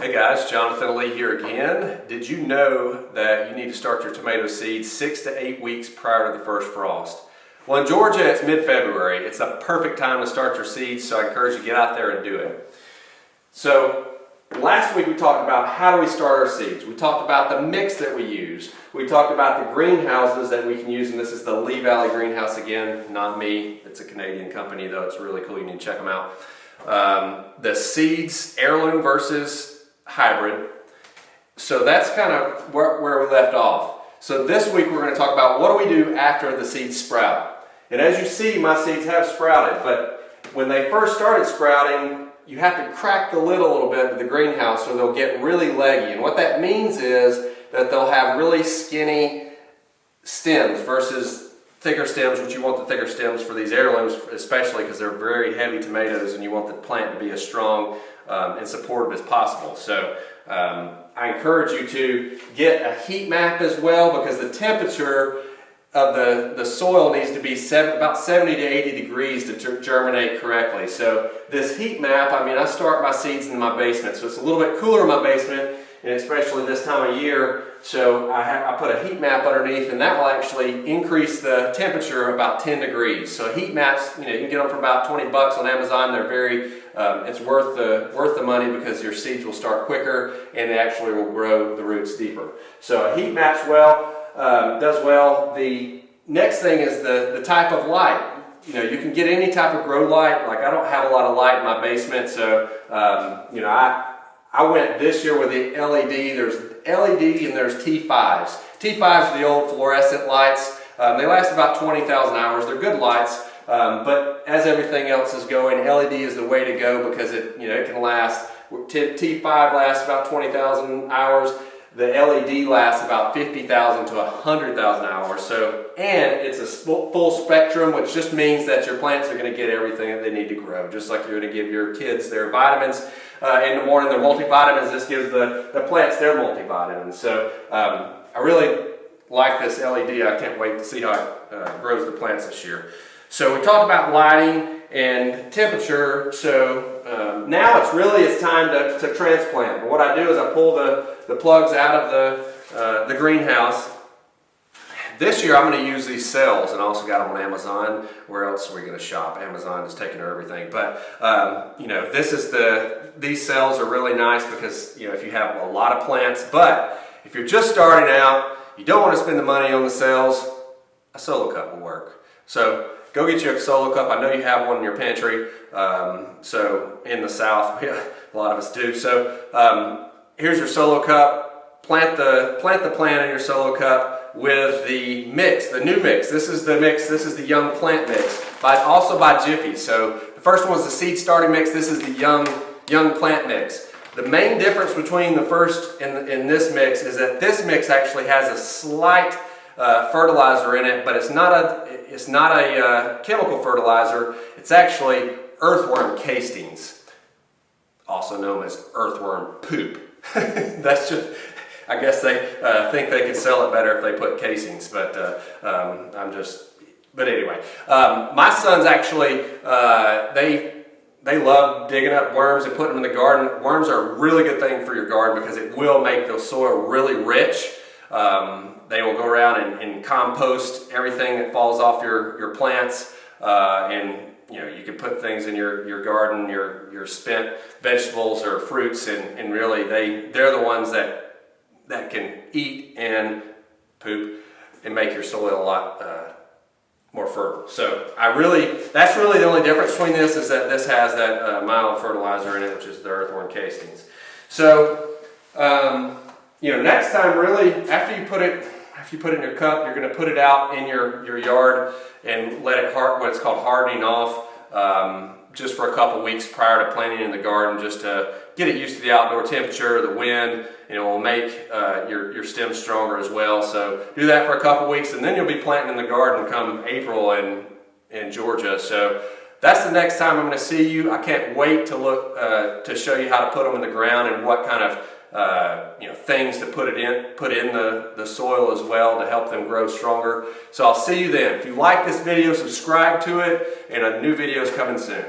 Hey guys, Jonathan Lee here again. Did you know that you need to start your tomato seeds 6 to 8 weeks prior to the first frost? Well, in Georgia, it's mid-February. It's a perfect time to start your seeds, so I encourage you to get out there and do it. So, last week we talked about how do we start our seeds. We talked about the mix that we use. We talked about the greenhouses that we can use, and this is the Lee Valley greenhouse again, not me. It's a Canadian company though, it's really cool, you need to check them out. The seeds, heirloom versus hybrid. So that's kind of where we left off. So this week we're going to talk about what do we do after the seeds sprout. And as you see, my seeds have sprouted, but when they first started sprouting, you have to crack the lid a little bit of the greenhouse or they'll get really leggy. And what that means is that they'll have really skinny stems versus thicker stems, which you want the thicker stems for these heirlooms, especially because they're very heavy tomatoes and you want the plant to be as strong and supportive as possible. So I encourage you to get a heat map as well, because the temperature of the soil needs to be about 70 to 80 degrees to germinate correctly. So this heat map, I start my seeds in my basement, so it's a little bit cooler in my basement, and especially this time of year. So I put a heat map underneath, and that will actually increase the temperature about 10 degrees. So heat maps, you can get them for about 20 bucks on Amazon. They're very, it's worth the money, because your seeds will start quicker and they actually will grow the roots deeper. So a heat map's does well. The next thing is the type of light. You can get any type of grow light. Like, I don't have a lot of light in my basement, so I went this year with the LED. There's LED and there's T5s. T5s are the old fluorescent lights. They last about 20,000 hours. They're good lights, but as everything else is going, LED is the way to go, because it can last. T5 lasts about 20,000 hours. The LED lasts about 50,000 to 100,000 hours. So, and it's a full spectrum, which just means that your plants are going to get everything that they need to grow. Just like you're going to give your kids their vitamins in the morning, their multivitamins, this gives the plants their multivitamins. So I really like this LED. I can't wait to see how it grows the plants this year. So we talked about lighting and temperature. So now it's time to transplant. And what I do is I pull the plugs out of the greenhouse. This year I'm going to use these cells, and I also got them on Amazon. Where else are we going to shop? Amazon is taking everything. But these cells are really nice, because if you have a lot of plants, but if you're just starting out, you don't want to spend the money on the cells, a solo cup will work. So go get you a solo cup. I know you have one in your pantry. So in the South, a lot of us do. So here's your solo cup. Plant the plant in your solo cup with the mix, the new mix. This is the mix. This is the young plant mix, also by Jiffy. So the first one was the seed starting mix. This is the young plant mix. The main difference between the first and this mix is that this mix actually has a slight fertilizer in it, but it's not a chemical fertilizer. It's actually earthworm castings, also known as earthworm poop. That's just, I guess they think they could sell it better if they put casings, but but anyway, my sons actually, they love digging up worms and putting them in the garden. Worms are a really good thing for your garden, because it will make the soil really rich. They will go around and compost everything that falls off your plants, and you can put things in your garden, your spent vegetables or fruits, and really they're the ones that can eat and poop and make your soil a lot more fertile. So that's really the only difference between this, is that this has that mild fertilizer in it, which is the earthworm castings. So next time, really, after you put it in your cup, you're going to put it out in your yard and let it what's called hardening off, just for a couple weeks prior to planting in the garden, just to get it used to the outdoor temperature, the wind, and it will make your stems stronger as well. So do that for a couple weeks, and then you'll be planting in the garden come April in Georgia. So that's the next time I'm going to see you. I can't wait to show you how to put them in the ground and what kind of things to put in the soil as well to help them grow stronger. So I'll see you then. If you like this video, subscribe to it, and a new video is coming soon.